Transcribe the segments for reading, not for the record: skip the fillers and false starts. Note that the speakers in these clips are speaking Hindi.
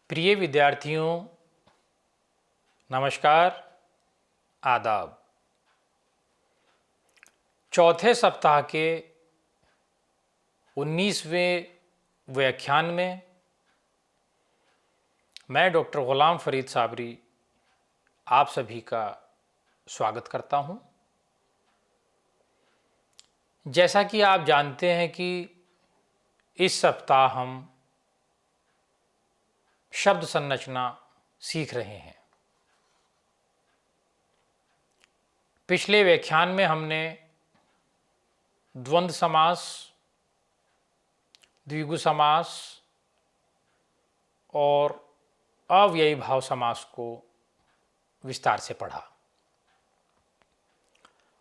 प्रिय विद्यार्थियों, नमस्कार, आदाब। चौथे सप्ताह के 19वें व्याख्यान में मैं डॉक्टर ग़ुलाम फ़रीद साबरी आप सभी का स्वागत करता हूं। जैसा कि आप जानते हैं कि इस सप्ताह हम शब्द संरचना सीख रहे हैं। पिछले व्याख्यान में हमने द्वंद्व समास, द्विगु समास और अव्ययी भाव समास को विस्तार से पढ़ा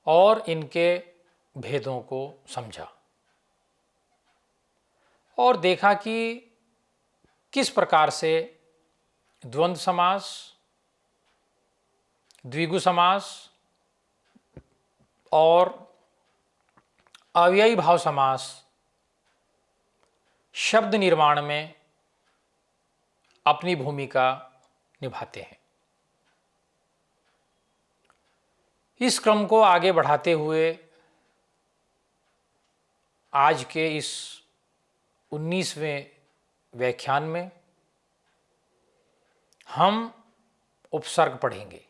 और इनके भेदों को समझा और देखा कि किस प्रकार से द्वंद्व समास, द्विगु समास और अव्ययी भाव समास शब्द निर्माण में अपनी भूमिका निभाते हैं। इस क्रम को आगे बढ़ाते हुए आज के इस 19वें व्याख्यान में हम उपसर्ग पढ़ेंगे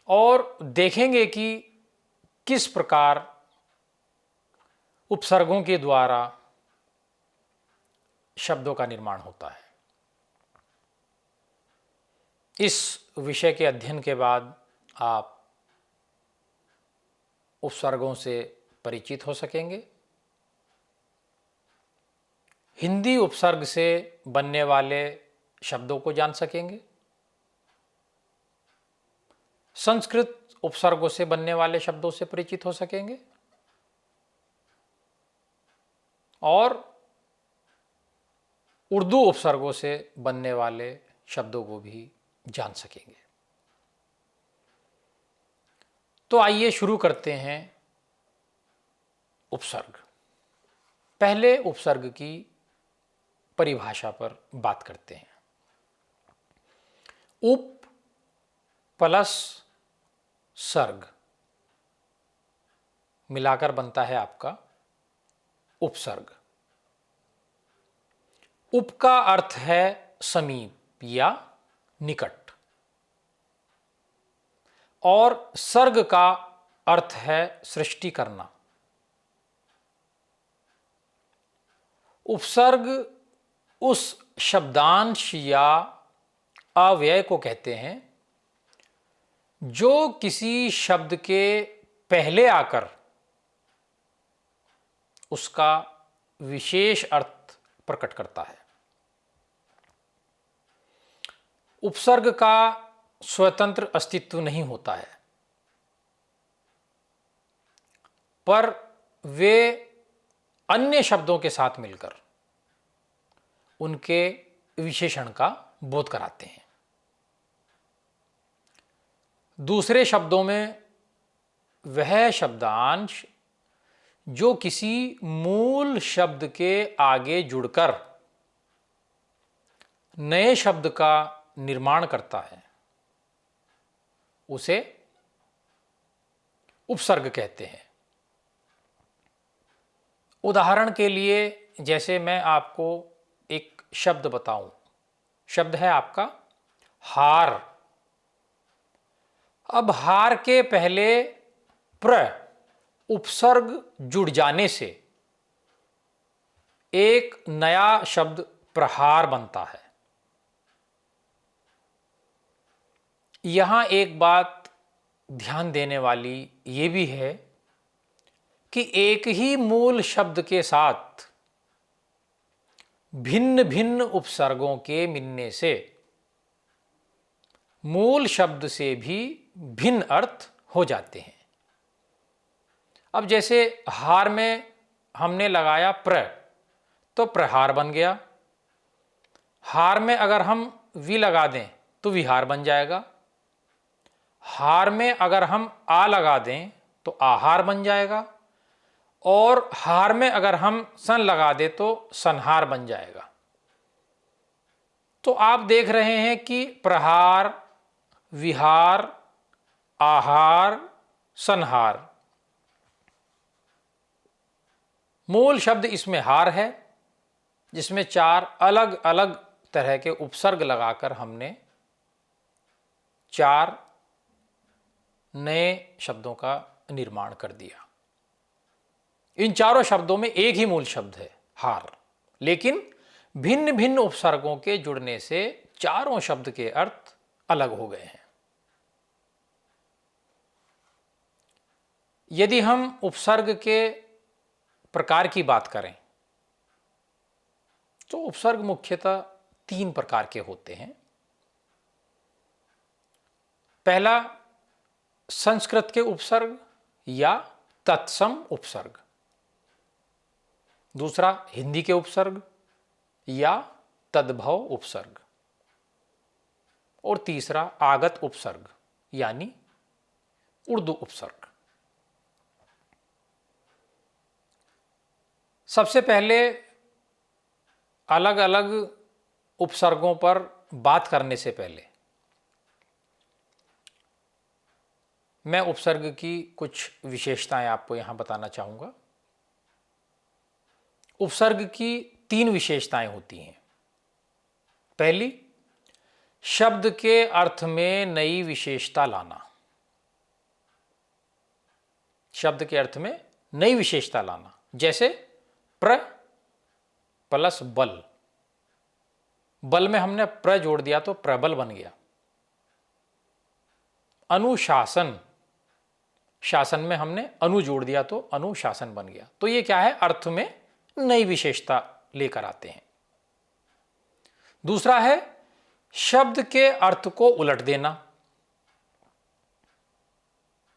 और देखेंगे कि किस प्रकार उपसर्गों के द्वारा शब्दों का निर्माण होता है। इस विषय के अध्ययन के बाद आप उपसर्गों से परिचित हो सकेंगे। हिंदी उपसर्ग से बनने वाले शब्दों को जान सकेंगे। संस्कृत उपसर्गों से बनने वाले शब्दों से परिचित हो सकेंगे और उर्दू उपसर्गों से बनने वाले शब्दों को भी जान सकेंगे। तो आइए शुरू करते हैं उपसर्ग। पहले उपसर्ग की परिभाषा पर बात करते हैं। उप प्लस सर्ग मिलाकर बनता है आपका उपसर्ग। उप का अर्थ है समीप या निकट और सर्ग का अर्थ है सृष्टि करना। उपसर्ग उस शब्दांश या अव्यय को कहते हैं जो किसी शब्द के पहले आकर उसका विशेष अर्थ प्रकट करता है। उपसर्ग का स्वतंत्र अस्तित्व नहीं होता है, पर वे अन्य शब्दों के साथ मिलकर उनके विशेषण का बोध कराते हैं। दूसरे शब्दों में वह शब्दांश जो किसी मूल शब्द के आगे जुड़कर नए शब्द का निर्माण करता है उसे उपसर्ग कहते हैं। उदाहरण के लिए जैसे मैं आपको एक शब्द बताऊं, शब्द है आपका हार। अब हार के पहले प्र उपसर्ग जुड़ जाने से एक नया शब्द प्रहार बनता है। यहां एक बात ध्यान देने वाली ये भी है कि एक ही मूल शब्द के साथ भिन्न भिन्न उपसर्गों के मिलने से मूल शब्द से भी भिन्न अर्थ हो जाते हैं। अब जैसे हार में हमने लगाया प्र तो प्रहार बन गया। हार में अगर हम वि लगा दें तो विहार बन जाएगा। हार में अगर हम आ लगा दें तो आहार बन जाएगा और हार में अगर हम सन लगा दें तो संहार बन जाएगा। तो आप देख रहे हैं कि प्रहार, विहार, आहार, संहार, मूल शब्द इसमें हार है, जिसमें 4 अलग अलग तरह के उपसर्ग लगाकर हमने 4 नए शब्दों का निर्माण कर दिया। इन चारों शब्दों में एक ही मूल शब्द है, हार, लेकिन भिन्न भिन्न उपसर्गों के जुड़ने से चारों शब्द के अर्थ अलग हो गए हैं। यदि हम उपसर्ग के प्रकार की बात करें तो उपसर्ग मुख्यतः 3 प्रकार के होते हैं। पहला, संस्कृत के उपसर्ग या तत्सम उपसर्ग। दूसरा, हिंदी के उपसर्ग या तद्भव उपसर्ग। और तीसरा, आगत उपसर्ग यानी उर्दू उपसर्ग। सबसे पहले अलग अलग उपसर्गों पर बात करने से पहले मैं उपसर्ग की कुछ विशेषताएं आपको यहां बताना चाहूंगा। उपसर्ग की 3 विशेषताएं होती हैं। पहली, शब्द के अर्थ में नई विशेषता लाना। शब्द के अर्थ में नई विशेषता लाना, जैसे प्र प्लस बल। बल में हमने प्र जोड़ दिया तो प्रबल बन गया। अनुशासन, शासन में हमने अनु जोड़ दिया तो अनुशासन बन गया। तो ये क्या है, अर्थ में नई विशेषता लेकर आते हैं। दूसरा है शब्द के अर्थ को उलट देना।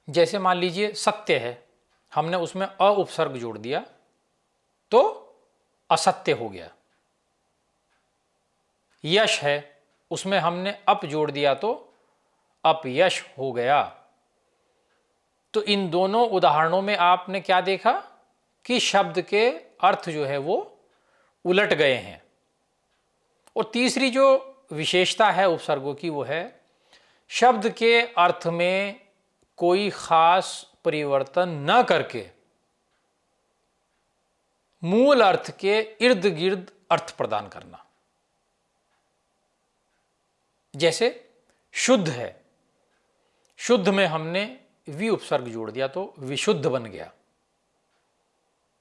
जैसे मान लीजिए सत्य है, हमने उसमें अ उपसर्ग जोड़ दिया तो असत्य हो गया। यश है, उसमें हमने अप जोड़ दिया तो अपयश हो गया। तो इन दोनों उदाहरणों में आपने क्या देखा कि शब्द के अर्थ जो है वो उलट गए हैं। और तीसरी जो विशेषता है उपसर्गों की वो है शब्द के अर्थ में कोई खास परिवर्तन न करके मूल अर्थ के इर्द गिर्द अर्थ प्रदान करना। जैसे शुद्ध है, शुद्ध में हमने वि उपसर्ग जोड़ दिया तो विशुद्ध बन गया।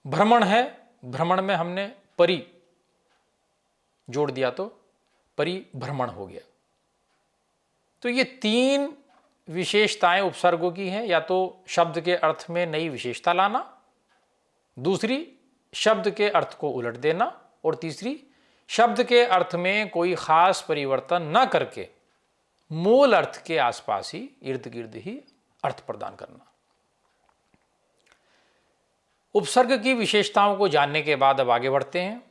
भ्रमण है, भ्रमण में हमने परि जोड़ दिया तो परिभ्रमण हो गया। तो ये 3 विशेषताएं उपसर्गों की हैं, या तो शब्द के अर्थ में नई विशेषता लाना, दूसरी शब्द के अर्थ को उलट देना, और तीसरी शब्द के अर्थ में कोई खास परिवर्तन न करके मूल अर्थ के आसपास ही इर्द गिर्द ही अर्थ प्रदान करना। उपसर्ग की विशेषताओं को जानने के बाद अब आगे बढ़ते हैं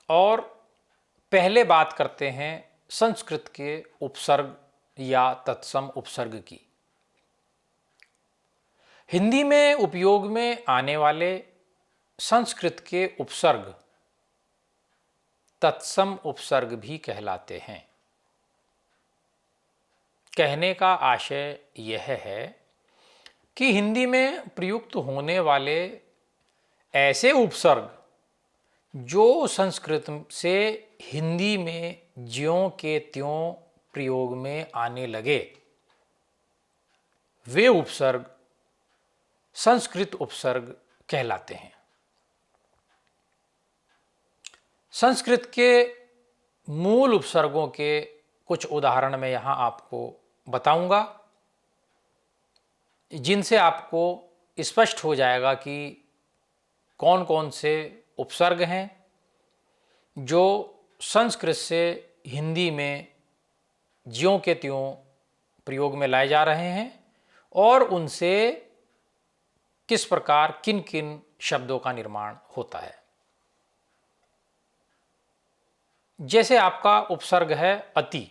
और पहले बात करते हैं संस्कृत के उपसर्ग या तत्सम उपसर्ग की। हिंदी में उपयोग में आने वाले संस्कृत के उपसर्ग तत्सम उपसर्ग भी कहलाते हैं। कहने का आशय यह है कि हिंदी में प्रयुक्त होने वाले ऐसे उपसर्ग जो संस्कृत से हिंदी में ज्यों के त्यों प्रयोग में आने लगे, वे उपसर्ग संस्कृत उपसर्ग कहलाते हैं। संस्कृत के मूल उपसर्गों के कुछ उदाहरण मैं यहाँ आपको बताऊंगा, जिनसे आपको स्पष्ट हो जाएगा कि कौन कौन से उपसर्ग हैं जो संस्कृत से हिंदी में ज्यों के त्यों प्रयोग में लाए जा रहे हैं और उनसे किस प्रकार किन किन शब्दों का निर्माण होता है। जैसे आपका उपसर्ग है अति।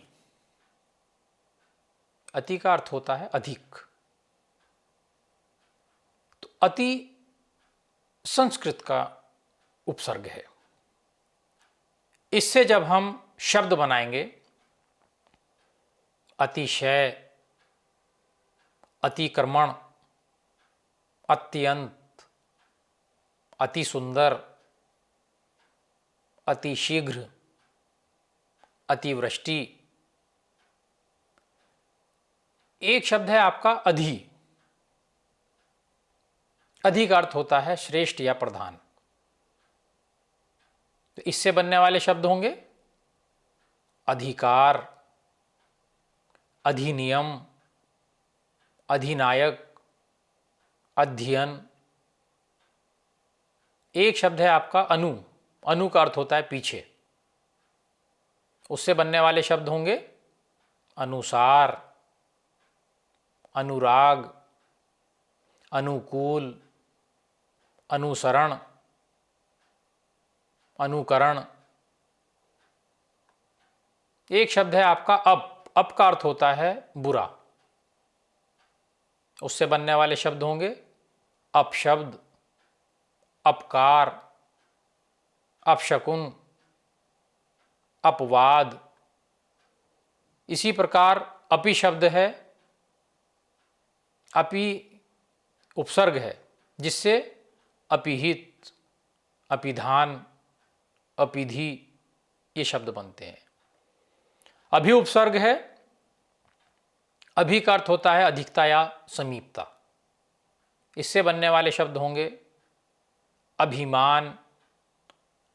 अति का अर्थ होता है अधिक। तो अति संस्कृत का उपसर्ग है। इससे जब हम शब्द बनाएंगे अतिशय, अतिक्रमण, अत्यंत, अति सुंदर, अति शीघ्र, अतिवृष्टि। एक शब्द है आपका अधि। अधि का अर्थ होता है श्रेष्ठ या प्रधान। तो इससे बनने वाले शब्द होंगे अधिकार, अधिनियम, अधिनायक, अध्ययन। एक शब्द है आपका अनु। अनु का अर्थ होता है पीछे। उससे बनने वाले शब्द होंगे अनुसार, अनुराग, अनुकूल, अनुसरण, अनुकरण। एक शब्द है आपका अप। अप का अर्थ होता है बुरा। उससे बनने वाले शब्द होंगे अपशब्द, अपकार, अपशकुन, अपवाद। इसी प्रकार अपि शब्द है, अपि उपसर्ग है, जिससे अपिहित, अपिधान, अपिधि ये शब्द बनते हैं। अभि उपसर्ग है। अभि का अर्थ होता है अधिकता या समीपता। इससे बनने वाले शब्द होंगे अभिमान,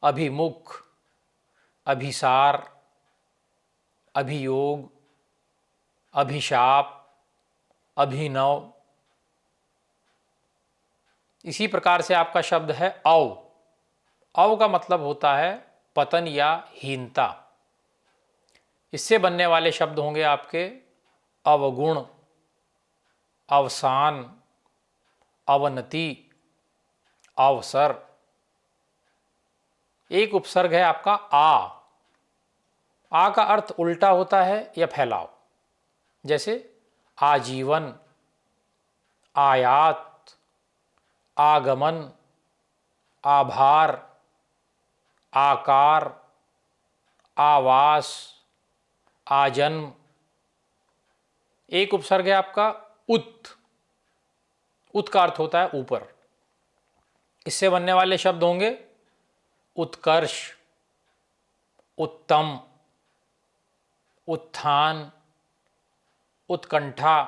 अभिमुख, अभिसार, अभियोग, अभिशाप, अभिनव। इसी प्रकार से आपका शब्द है अव। अव का मतलब होता है पतन या हीनता। इससे बनने वाले शब्द होंगे आपके अवगुण, अवसान, अवनति, अवसर। एक उपसर्ग है आपका आ। आ का अर्थ उल्टा होता है या फैलाव, जैसे आजीवन, आयात, आगमन, आभार, आकार, आवास, आजन्म। एक उपसर्ग है आपका उत। उत का अर्थ होता है ऊपर। इससे बनने वाले शब्द होंगे उत्कर्ष, उत्तम, उत्थान, उत्कंठा,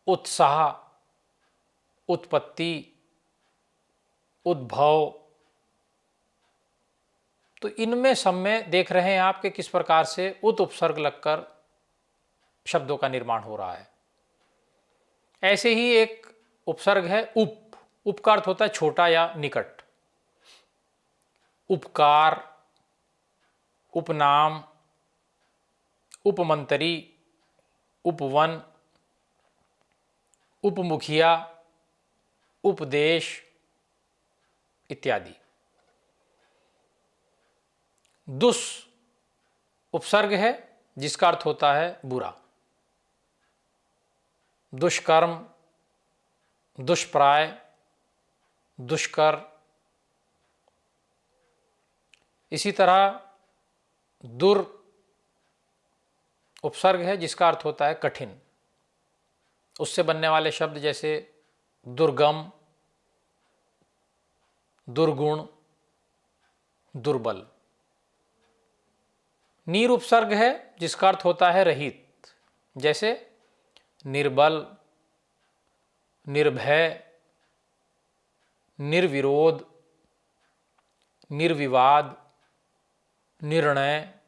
उत्साह, उत्पत्ति, उद्भव। तो इनमें सब में देख रहे हैं आप कि किस प्रकार से उत उपसर्ग लगकर शब्दों का निर्माण हो रहा है। ऐसे ही एक उपसर्ग है उप। उप का अर्थ होता है छोटा या निकट। उपकार, उपनाम, उपमंत्री, उपवन, उपमुखिया, उपदेश इत्यादि। दुष उपसर्ग है, जिसका अर्थ होता है बुरा। दुष्कर्म, दुष्प्राय, दुष्कर। इसी तरह दुर उपसर्ग है, जिसका अर्थ होता है कठिन। उससे बनने वाले शब्द जैसे दुर्गम, दुर्गुण, दुर्बल। नीर उपसर्ग है, जिसका अर्थ होता है रहित, जैसे निर्बल, निर्भय, निर्विरोध, निर्विवाद, निर्णय।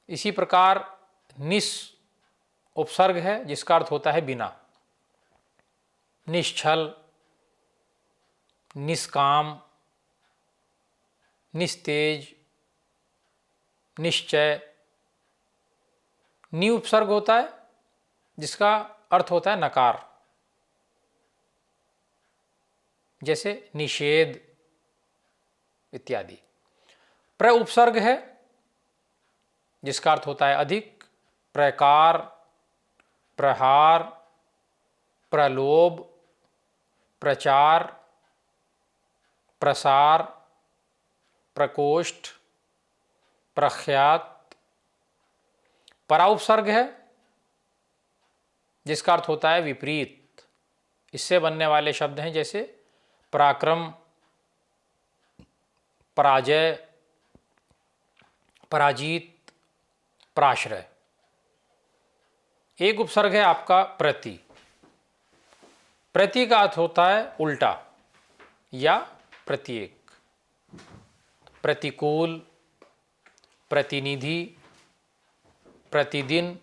इसी प्रकार निस उपसर्ग है, जिसका अर्थ होता है बिना। निश्छल, निष्काम, निस्तेज, निश्चय। नि उपसर्ग होता है, जिसका अर्थ होता है नकार, जैसे निषेध इत्यादि। प्र उपसर्ग है, जिसका अर्थ होता है अधिक। प्रकार, प्रहार, प्रलोभ, प्रचार, प्रसार, प्रकोष्ठ, प्रख्यात। परा उपसर्ग है जिसका अर्थ होता है विपरीत। इससे बनने वाले शब्द हैं जैसे पराक्रम, पराजय, पराजित, पराश्रय। एक उपसर्ग है आपका प्रति। प्रति का अर्थ होता है उल्टा या प्रत्येक। प्रतिकूल, प्रतिनिधि, प्रतिदिन,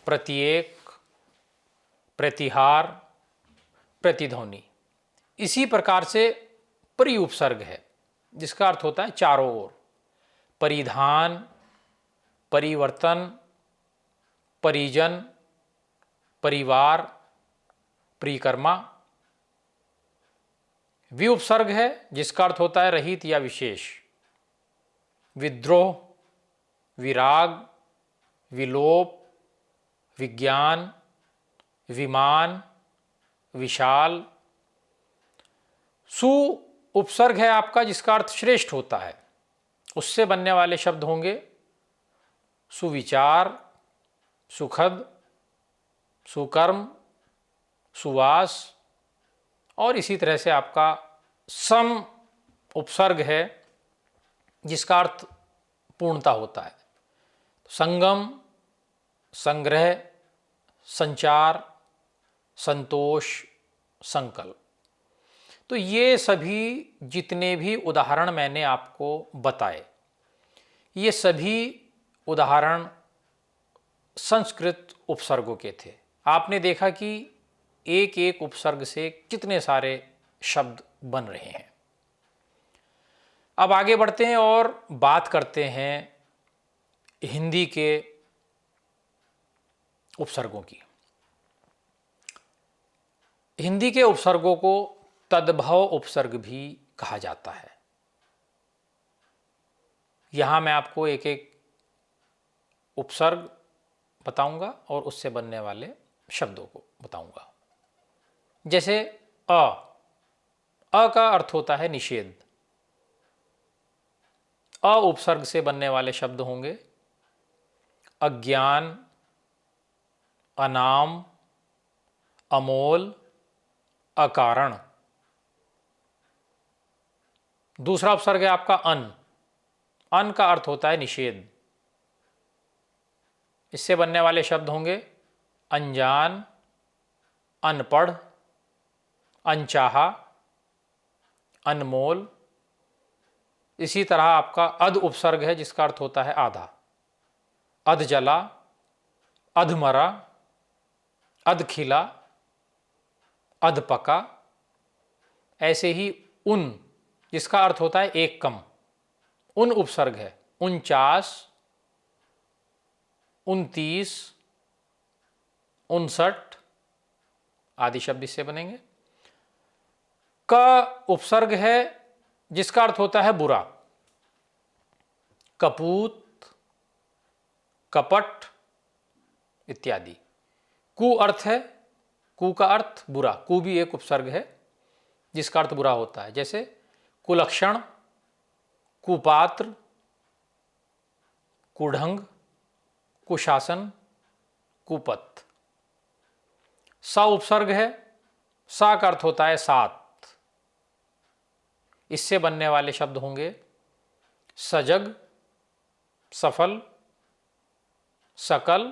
प्रत्येक, प्रतिहार, प्रतिध्वनि। इसी प्रकार से परि उपसर्ग है जिसका अर्थ होता है चारों ओर। परिधान, परिवर्तन, परिजन, परिवार, परिक्रमा। विउपसर्ग है जिसका अर्थ होता है रहित या विशेष। विद्रोह, विराग, विलोप, विज्ञान, विमान, विशाल। सु उपसर्ग है आपका जिसका अर्थ श्रेष्ठ होता है। उससे बनने वाले शब्द होंगे सुविचार, सुखद, सुकर्म, सुवास। और इसी तरह से आपका सम उपसर्ग है जिसका अर्थ पूर्णता होता है। संगम, संग्रह, संचार, संतोष, संकल्प। तो ये सभी जितने भी उदाहरण मैंने आपको बताए, ये सभी उदाहरण संस्कृत उपसर्गों के थे। आपने देखा कि एक एक उपसर्ग से कितने सारे शब्द बन रहे हैं। अब आगे बढ़ते हैं और बात करते हैं हिंदी के उपसर्गों की। हिंदी के उपसर्गों को तद्भव उपसर्ग भी कहा जाता है। यहां मैं आपको एक एक उपसर्ग बताऊंगा और उससे बनने वाले शब्दों को बताऊंगा। जैसे अ का अर्थ होता है निषेध। अ उपसर्ग से बनने वाले शब्द होंगे अज्ञान, अनाम, अमोल, अकारण। दूसरा उपसर्ग है आपका अन। अन का अर्थ होता है निषेध। इससे बनने वाले शब्द होंगे अनजान, अनपढ़, अनचाहा, अनमोल। इसी तरह आपका अध उपसर्ग है जिसका अर्थ होता है आधा। अध जला, अधमरा, अध खिला, अध पका। ऐसे ही उन जिसका अर्थ होता है एक कम, उन उपसर्ग है 49, 29, 59 आदि शब्द इससे बनेंगे। क उपसर्ग है जिसका अर्थ होता है बुरा। कपूत, कपट इत्यादि। कु अर्थ है, कु का अर्थ बुरा। कु भी एक उपसर्ग है जिसका अर्थ बुरा होता है। जैसे कुलक्षण, कुपात्र, कुढंग, कुशासन, कुपथ। स उपसर्ग है। सा का अर्थ होता है सात। इससे बनने वाले शब्द होंगे सजग, सफल, सकल,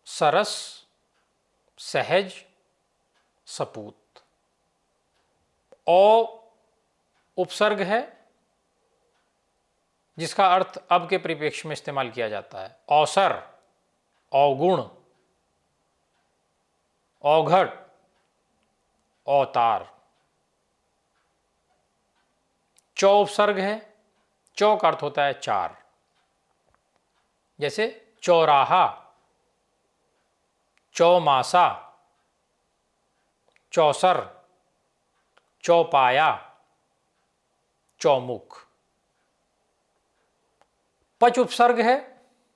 सरस, सहज, सपूत। औ उपसर्ग है जिसका अर्थ अब के परिप्रेक्ष्य में इस्तेमाल किया जाता है अवसर, अवगुण, औघट, अवतार। चौ उपसर्ग है। चौ का अर्थ होता है चार। जैसे चौराहा, चौमासा, चौसर, चौपाया, चौमुख। पच उपसर्ग है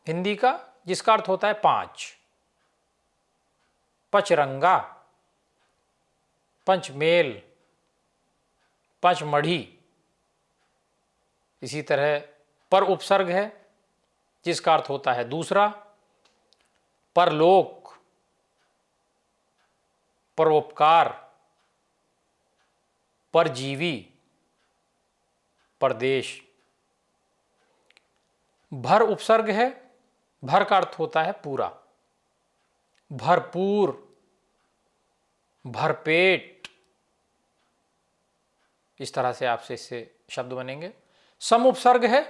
हिंदी का जिसका अर्थ होता है पांच। पचरंगा, पंचमेल, पंचमढ़ी। इसी तरह पर उपसर्ग है जिसका अर्थ होता है दूसरा। परलोक, परोपकार, परजीवी, परदेश। भर उपसर्ग है, भर का अर्थ होता है पूरा। भरपूर, भरपेट, इस तरह से आपसे इससे शब्द बनेंगे। सम उपसर्ग है,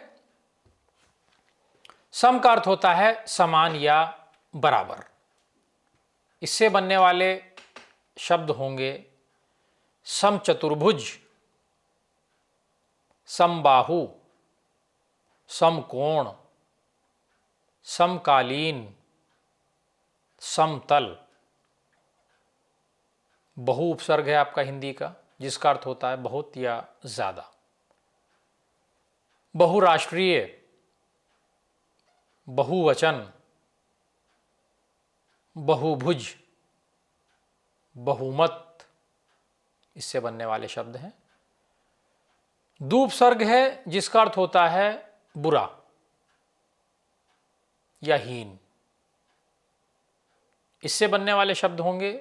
सम का अर्थ होता है समान या बराबर। इससे बनने वाले शब्द होंगे समचतुर्भुज, समबाहु, समकोण, समकालीन, समतल। बहु उपसर्ग है आपका हिंदी का, जिसका अर्थ होता है बहुत या ज्यादा। बहुराष्ट्रीय, बहुवचन, बहुभुज, बहुमत, इससे बनने वाले शब्द हैं। दूपसर्ग है जिसका अर्थ होता है बुरा या हीन। इससे बनने वाले शब्द होंगे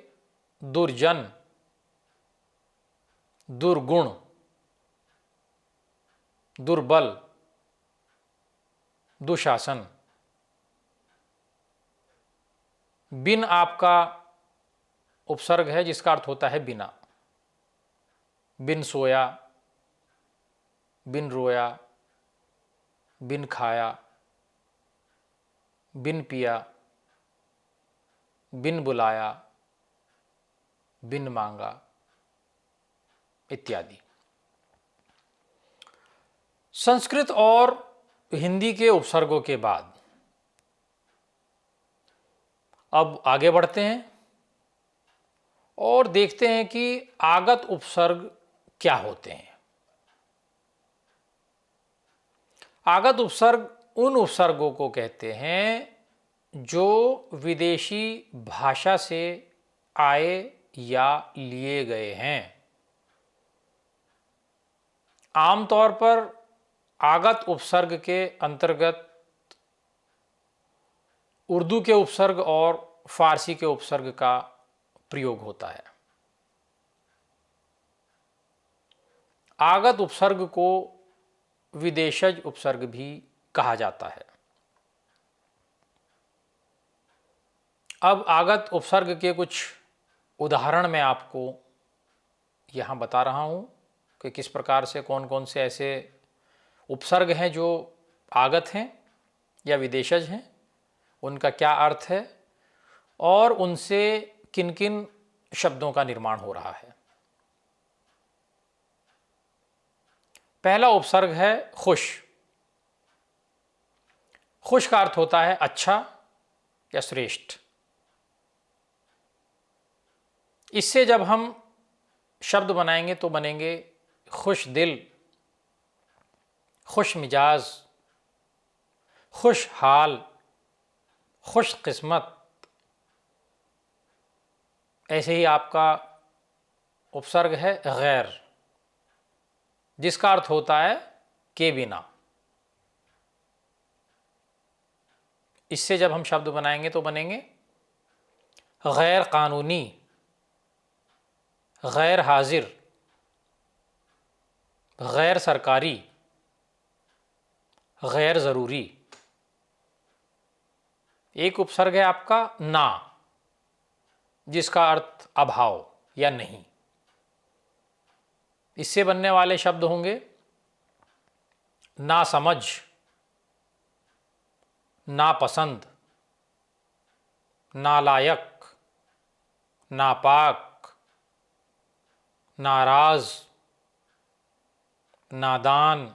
दुर्जन, दुर्गुण, दुर्बल, दुशासन। बिन आपका उपसर्ग है जिसका अर्थ होता है बिना। बिन सोया, बिन रोया, बिन खाया, बिन पिया, बिन बुलाया, बिन मांगा, इत्यादि। संस्कृत और हिंदी के उपसर्गों के बाद अब आगे बढ़ते हैं और देखते हैं कि आगत उपसर्ग क्या होते हैं। आगत उपसर्ग उन उपसर्गों को कहते हैं जो विदेशी भाषा से आए या लिए गए हैं। आमतौर पर आगत उपसर्ग के अंतर्गत उर्दू के उपसर्ग और फारसी के उपसर्ग का प्रयोग होता है। आगत उपसर्ग को विदेशज उपसर्ग भी कहा जाता है। अब आगत उपसर्ग के कुछ उदाहरण मैं आपको यहाँ बता रहा हूँ कि किस प्रकार से कौन कौन से ऐसे उपसर्ग हैं जो आगत हैं या विदेशज हैं, उनका क्या अर्थ है और उनसे किन किन शब्दों का निर्माण हो रहा है। पहला उपसर्ग है खुश। खुश का अर्थ होता है अच्छा या श्रेष्ठ। इससे जब हम शब्द बनाएंगे तो बनेंगे खुश दिल, खुश मिजाज, खुश हाल, खुश किस्मत। ऐसे ही आपका उपसर्ग है गैर, जिसका अर्थ होता है के बिना। इससे जब हम शब्द बनाएंगे तो बनेंगे गैर कानूनी, गैर हाजिर, गैर सरकारी, गैर ज़रूरी। एक उपसर्ग है आपका ना, जिसका अर्थ अभाव या नहीं। इससे बनने वाले शब्द होंगे नासमझ, नापसंद, नालायक, नापाक, नाराज, नादान।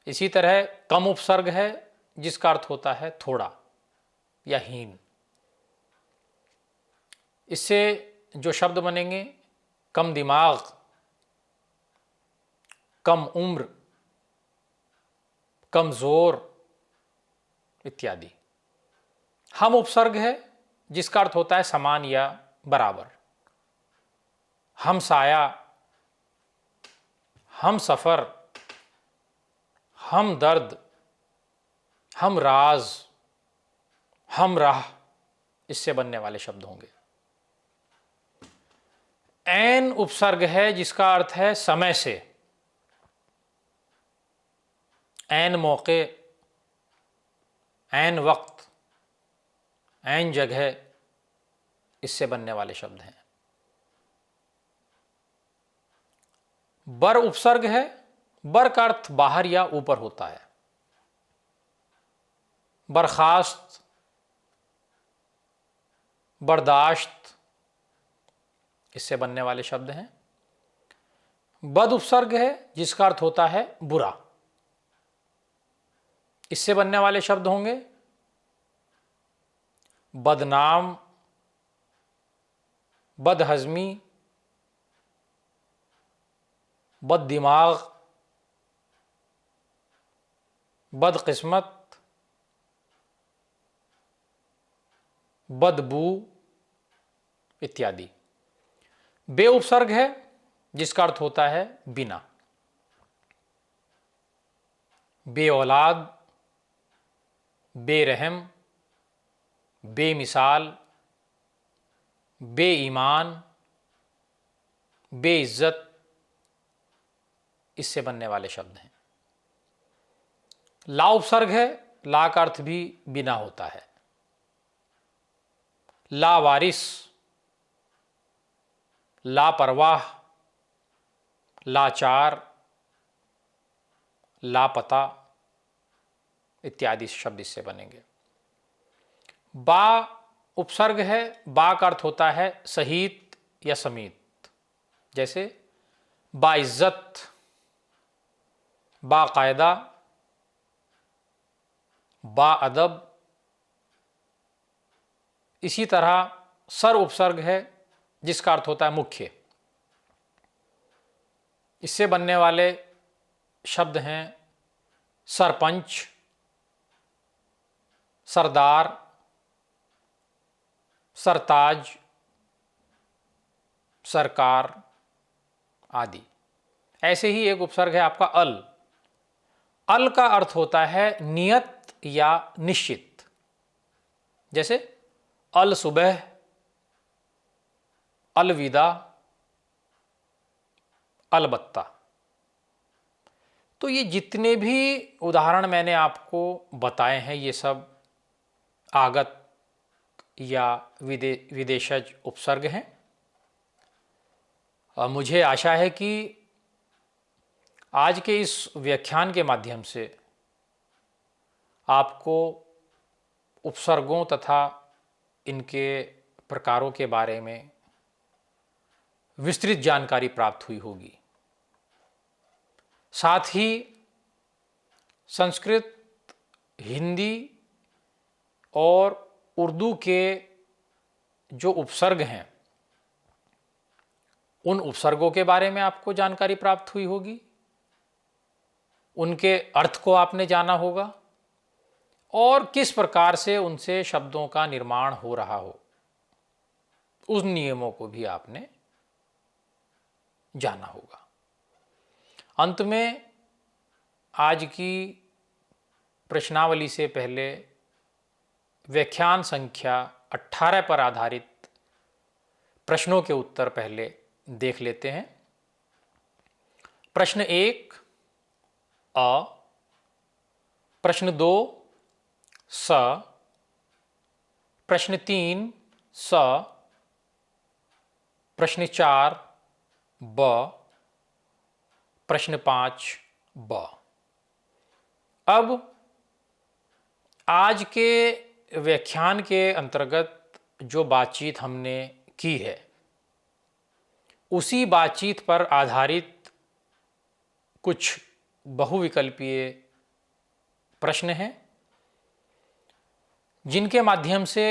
इसी तरह कम उपसर्ग है जिसका अर्थ होता है थोड़ा या हीन। इससे जो शब्द बनेंगे कम दिमाग, कम उम्र, कमज़ोर इत्यादि। हम उपसर्ग है जिसका अर्थ होता है समान या बराबर। हम साया, हम सफ़र, हम दर्द, हम राज, हम राह, इससे बनने वाले शब्द होंगे। ऐन उपसर्ग है जिसका अर्थ है समय से, ऐन मौके, ऐन वक्त, ऐन जगह, इससे बनने वाले शब्द हैं। बर उपसर्ग है। बर का अर्थ बाहर या ऊपर होता है। बर्खास्त, बर्दाश्त, इससे बनने वाले शब्द हैं। बद उपसर्ग है जिसका अर्थ होता है बुरा, इससे बनने वाले शब्द होंगे बदनाम, बदहजमी, बददिमाग, बदकिस्मत, बदबू इत्यादि। बे उपसर्ग है जिसका अर्थ होता है बिना। बे औलाद, बेरहम, बेमिसाल, बेईमान, बेइज्जत, इससे बनने वाले शब्द हैं। ला उपसर्ग है। ला का अर्थ भी बिना होता है। लावारिस, लापरवाह, लाचार, लापता इत्यादि शब्द इससे बनेंगे। बा उपसर्ग है। बा का अर्थ होता है सहित या समीत, जैसे बाइज्जत, बाकायदा, बाअदब। इसी तरह सर उपसर्ग है जिसका अर्थ होता है मुख्य, इससे बनने वाले शब्द हैं सरपंच, सरदार, सरताज, सरकार आदि। ऐसे ही एक उपसर्ग है आपका अल। अल का अर्थ होता है नियत या निश्चित, जैसे अल सुबह, अलविदा, अलबत्ता। तो ये जितने भी उदाहरण मैंने आपको बताए हैं ये सब आगत या विदेशज उपसर्ग हैं। मुझे आशा है कि आज के इस व्याख्यान के माध्यम से आपको उपसर्गों तथा इनके प्रकारों के बारे में विस्तृत जानकारी प्राप्त हुई होगी। साथ ही संस्कृत, हिंदी और उर्दू के जो उपसर्ग हैं उन उपसर्गों के बारे में आपको जानकारी प्राप्त हुई होगी, उनके अर्थ को आपने जाना होगा और किस प्रकार से उनसे शब्दों का निर्माण हो रहा हो उस नियमों को भी आपने जाना होगा। अंत में आज की प्रश्नावली से पहले व्याख्यान संख्या 18 पर आधारित प्रश्नों के उत्तर पहले देख लेते हैं। प्रश्न 1 अ, प्रश्न 2 स, प्रश्न 3 स, प्रश्न 4 ब, प्रश्न 5 ब। अब आज के व्याख्यान के अंतर्गत जो बातचीत हमने की है उसी बातचीत पर आधारित कुछ बहुविकल्पीय प्रश्न हैं जिनके माध्यम से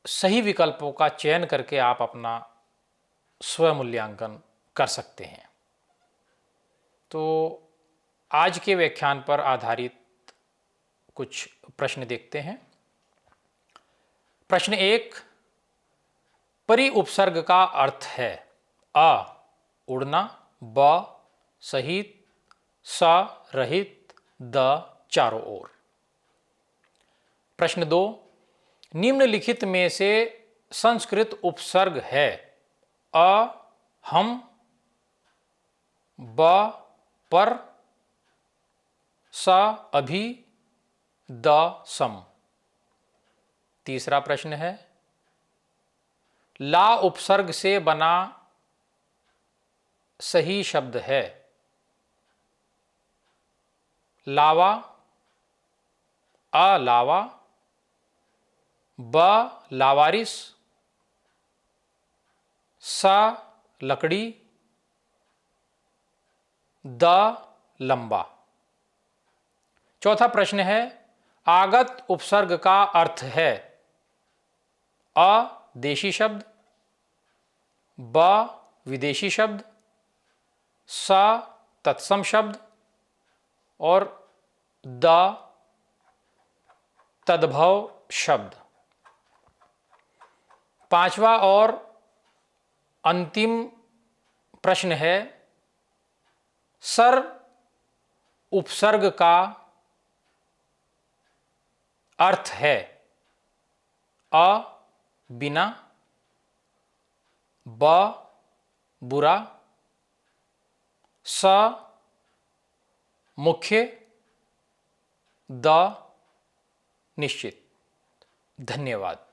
सही विकल्पों का चयन करके आप अपना स्वमूल्यांकन कर सकते हैं। तो आज के व्याख्यान पर आधारित कुछ प्रश्न देखते हैं। प्रश्न 1, परि उपसर्ग का अर्थ है अ उड़ना, ब सहित, स रहित, द चारों ओर। प्रश्न 2, निम्नलिखित में से संस्कृत उपसर्ग है अ हम, ब पर, स अभी, द सम। तीसरा प्रश्न है, ला उपसर्ग से बना सही शब्द है लावा, अलावा, ब लावारिस, स लकड़ी, द लंबा। चौथा प्रश्न है, आगत उपसर्ग का अर्थ है अ देशी शब्द, ब विदेशी शब्द, स तत्सम शब्द और द तद्भव शब्द। पांचवा और अंतिम प्रश्न है, सर उपसर्ग का अर्थ है अ बिना, ब बुरा, स मुख्य, द निश्चित। धन्यवाद।